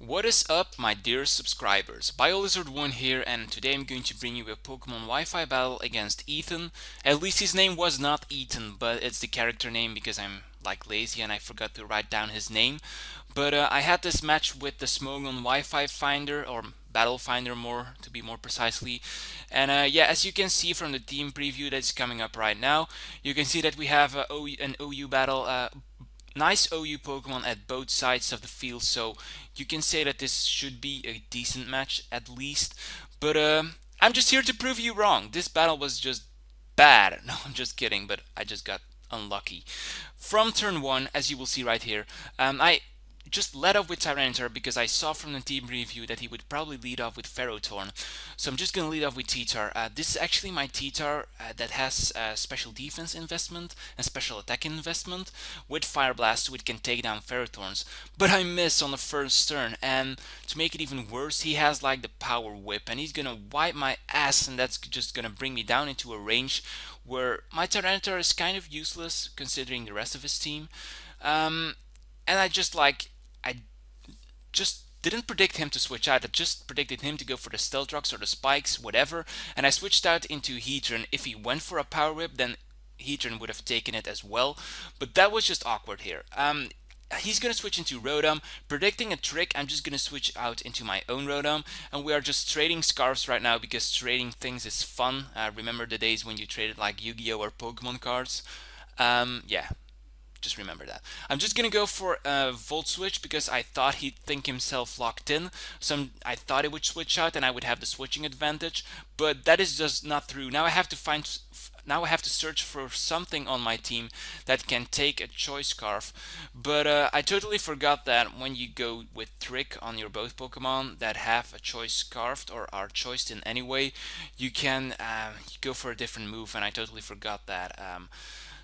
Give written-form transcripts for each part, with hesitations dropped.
What is up, my dear subscribers? BioLizard1 here, and today I'm going to bring you a Pokemon Wi-Fi battle against Ethan. At least his name was not Ethan, but it's the character name because I'm like lazy and I forgot to write down his name. But I had this match with the Smogon Wi-Fi Finder, or Battle Finder more to be more precisely. And yeah, as you can see from the team preview that's coming up right now, you can see that we have an OU battle. Nice OU Pokemon at both sides of the field, so you can say that this should be a decent match at least. But I'm just here to prove you wrong. This battle was just bad. No, I'm just kidding, but I just got unlucky. From turn 1, as you will see right here, I just led off with Tyranitar because I saw from the team review that he would probably lead off with Ferrothorn. So I'm just going to lead off with T-Tar. This is actually my T-Tar that has special defense investment and special attack investment. With Fire Blast, so it can take down Ferrothorns. But I miss on the first turn, and to make it even worse, he has like the Power Whip, and he's going to wipe my ass, and that's just going to bring me down into a range where my Tyranitar is kind of useless considering the rest of his team. And I just didn't predict him to switch out. I just predicted him to go for the Stealth Rocks or the Spikes, whatever. And I switched out into Heatran. If he went for a Power Whip, then Heatran would have taken it as well. But that was just awkward here. He's going to switch into Rotom. Predicting a trick, I'm just going to switch out into my own Rotom. And we are just trading Scarves right now because trading things is fun. Remember the days when you traded like Yu-Gi-Oh! Or Pokemon cards? Yeah. Just remember that. I'm just gonna go for a Volt Switch because I thought he'd think himself locked in. So I thought it would switch out and I would have the switching advantage, but that is just not true. Now I have to search for something on my team that can take a Choice Scarf. But I totally forgot that when you go with Trick on your both Pokemon that have a Choice Scarfed or are choiced in any way, you can go for a different move, and I totally forgot that.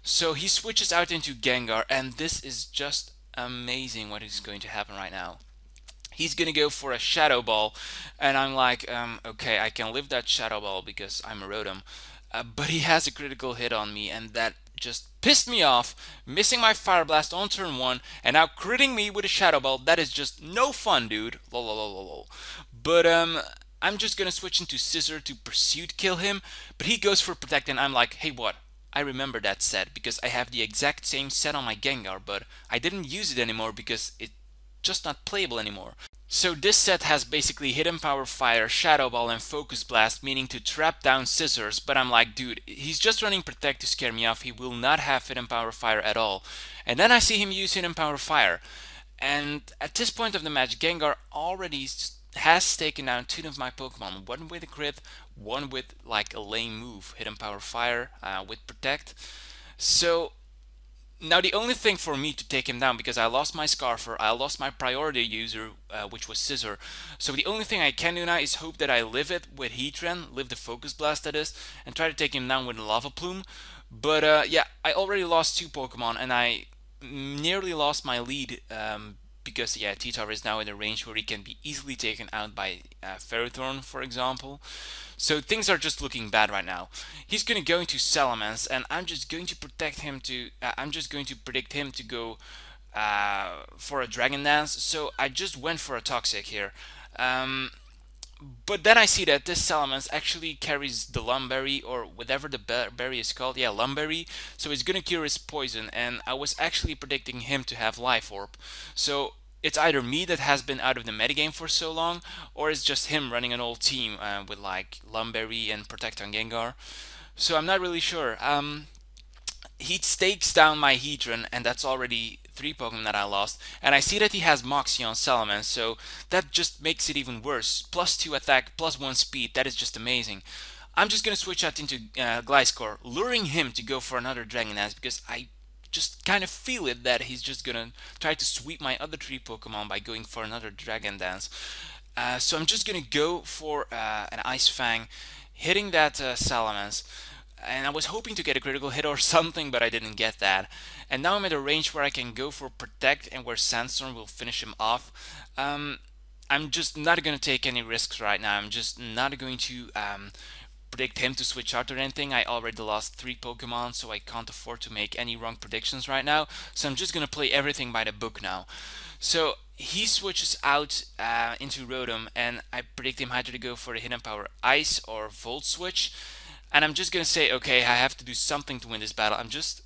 So he switches out into Gengar, and this is just amazing what is going to happen right now. He's going to go for a Shadow Ball, and I'm like, okay, I can live that Shadow Ball because I'm a Rotom. But he has a critical hit on me, and that just pissed me off, missing my Fire Blast on turn 1, and now critting me with a Shadow Ball. That is just no fun, dude. Lol, lol, lol, lol. But, I'm just going to switch into Scissor to Pursuit kill him, but he goes for Protect, and I'm like, hey, what? I remember that set because I have the exact same set on my Gengar, but I didn't use it anymore because it's just not playable anymore. So this set has basically Hidden Power Fire, Shadow Ball, and Focus Blast, meaning to trap down Scissors, but I'm like, dude, he's just running Protect to scare me off. He will not have Hidden Power Fire at all. And then I see him use Hidden Power Fire. And at this point of the match, Gengar already has taken down 2 of my Pokemon, one with a crit, one with like a lame move, Hidden Power Fire with Protect. So now the only thing for me to take him down, because I lost my Scarfer, I lost my priority user, which was Scissor. So the only thing I can do now is hope that I live it with Heatran, live the Focus Blast that is, and try to take him down with a Lava Plume. But yeah, I already lost 2 Pokemon, and I nearly lost my lead because yeah, T-Tar is now in a range where he can be easily taken out by Ferrothorn, for example. So things are just looking bad right now. He's going to go into Salamence, and I'm just going to protect him to. I'm just going to predict him to go for a Dragon Dance. So I just went for a Toxic here. But then I see that this Salamence actually carries the Lumberry, or whatever the berry is called. Yeah, Lumberry. So it's gonna cure his poison, and I was actually predicting him to have Life Orb. So it's either me that has been out of the metagame for so long, or it's just him running an old team with like Lumberry and Protect on Gengar. So I'm not really sure. He takes down my Heatran, and that's already 3 Pokemon that I lost. And I see that he has Moxie on Salamence, so that just makes it even worse. Plus 2 attack, plus 1 speed, that is just amazing. I'm just going to switch out into Gliscor, luring him to go for another Dragon Dance, because I just kind of feel it that he's just going to try to sweep my other 3 Pokemon by going for another Dragon Dance. So I'm just going to go for an Ice Fang, hitting that Salamence. And I was hoping to get a critical hit or something, but I didn't get that. And now I'm at a range where I can go for Protect and where Sandstorm will finish him off. I'm just not going to take any risks right now. I'm just not going to predict him to switch out or anything. I already lost 3 Pokemon, so I can't afford to make any wrong predictions right now. So I'm just gonna play everything by the book now. So he switches out into Rotom, and I predict him either to go for the Hidden Power Ice or Volt Switch. And I'm just gonna say, okay, I have to do something to win this battle. I'm just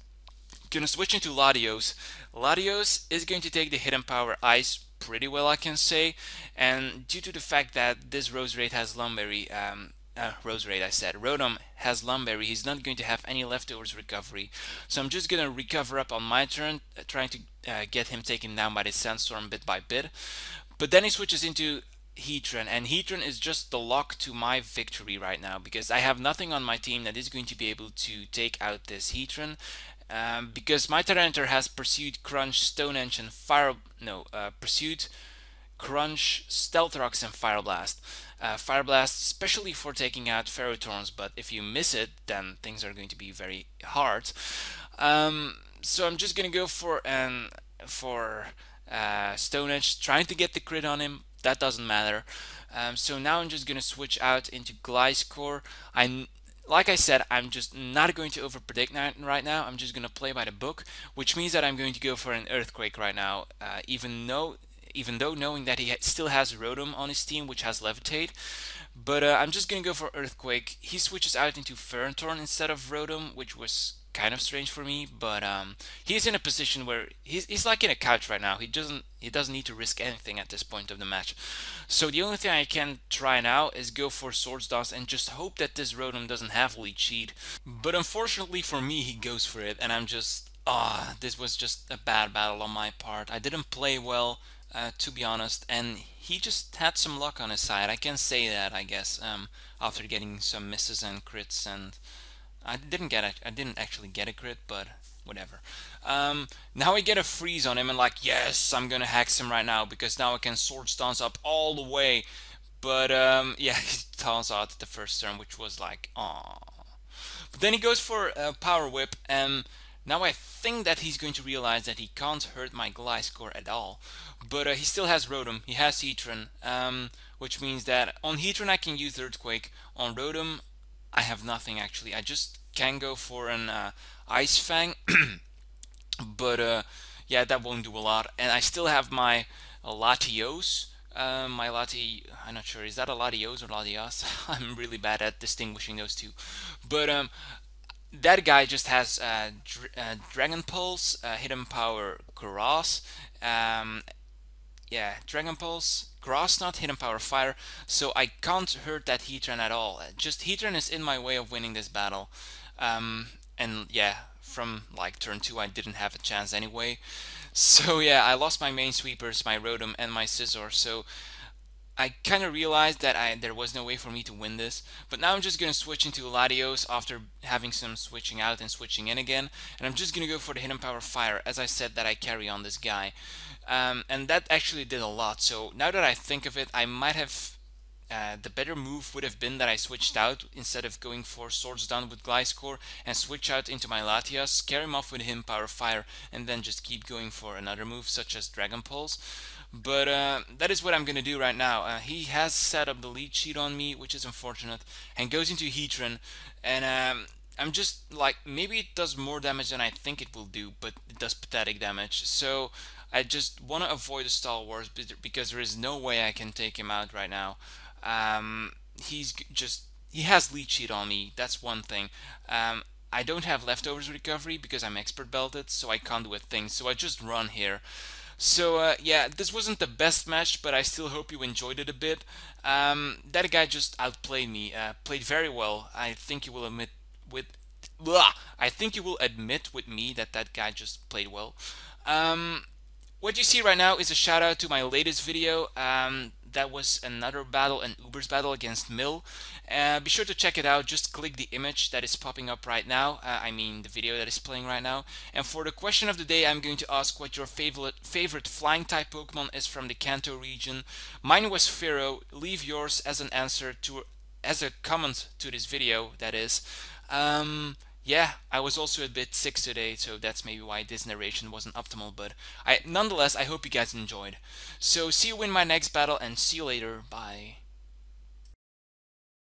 gonna switch into Latios. Latios is going to take the Hidden Power Ice pretty well, I can say, and due to the fact that this Roserade has Lumberry, Roserade I said, Rotom has Lumberry, he's not going to have any leftovers recovery. So I'm just gonna recover up on my turn, trying to get him taken down by the Sandstorm bit by bit. But then he switches into Heatran, and Heatran is just the lock to my victory right now because I have nothing on my team that is going to be able to take out this Heatran. Because my Tyranitar has Pursued, Crunch, Stone Edge, and Pursued, Crunch, Stealth Rocks, and Fire Blast. Fire Blast, especially for taking out Ferrothorns, but if you miss it, then things are going to be very hard. So I'm just gonna go for Stone Edge, trying to get the crit on him. That doesn't matter. So now I'm just gonna switch out into Gliscor. Like I said, I'm just not going to overpredict right now. I'm just going to play by the book, which means that I'm going to go for an Earthquake right now, even though knowing that he still has Rotom on his team, which has Levitate. But I'm just going to go for Earthquake. He switches out into Ferrothorn instead of Rotom, which was kind of strange for me, but he's in a position where he's like in a couch right now. He doesn't need to risk anything at this point of the match. So the only thing I can try now is go for Swords Dance and just hope that this Rotom doesn't have Leech Seed. But unfortunately for me, he goes for it, and I'm just this was just a bad battle on my part. I didn't play well, to be honest, and he just had some luck on his side. I can say that, I guess, after getting some misses and crits, and I didn't actually get a crit, but whatever. Now I get a freeze on him, and like, yes, I'm gonna hex him right now because now I can Swords Dance up all the way. But yeah, he taunts out the first turn, which was like, aww. But then he goes for a Power Whip, and now I think that he's going to realize that he can't hurt my Gliscor at all. But he still has Rotom, he has Heatran, which means that on Heatran I can use Earthquake. On Rotom, I have nothing actually. I just can go for an Ice Fang, but yeah, that won't do a lot. And I still have my Latios. I'm not sure, is that a Latios or Latias? I'm really bad at distinguishing those two. But that guy just has Dragon Pulse, Hidden Power, Grass. Yeah, Dragon Pulse, Grass Knot, Hidden Power, Fire. So I can't hurt that Heatran at all. Just Heatran is in my way of winning this battle. And yeah, from like turn 2 I didn't have a chance anyway. So yeah, I lost my main sweepers, my Rotom, and my Scizor. So I kind of realized that there was no way for me to win this, but now I'm just going to switch into Latios after having some switching out and switching in again, and I'm just going to go for the Hidden Power Fire, as I said that I carry on this guy. And that actually did a lot, so now that I think of it, I might have the better move would have been that I switched out instead of going for Swords Down with Gliscor and switch out into my Latias, carry him off with him Power Fire, and then just keep going for another move such as Dragon Pulse. But that is what I'm going to do right now. He has set up the lead sheet on me, which is unfortunate, and goes into Heatran, and I'm just like, maybe it does more damage than I think it will do, but it does pathetic damage. So I just want to avoid the Star Wars because there is no way I can take him out right now. He has lead sheet on me, that's one thing. I don't have leftovers recovery because I'm expert belted, so I can't do a thing, so I just run here. So yeah, this wasn't the best match, but I still hope you enjoyed it a bit. That guy just outplayed me, played very well. I think you will admit with me that that guy just played well. What you see right now is a shout out to my latest video. That was another battle, an Uber's battle against Mill. Be sure to check it out. Just click the image that is popping up right now. I mean the video that is playing right now. And for the question of the day, I'm going to ask what your favorite flying type Pokemon is from the Kanto region. Mine was Pharaoh. Leave yours as an answer to, as a comment to this video, that is. Yeah, I was also a bit sick today, so that's maybe why this narration wasn't optimal, but nonetheless, I hope you guys enjoyed. So see you in my next battle, and see you later. Bye.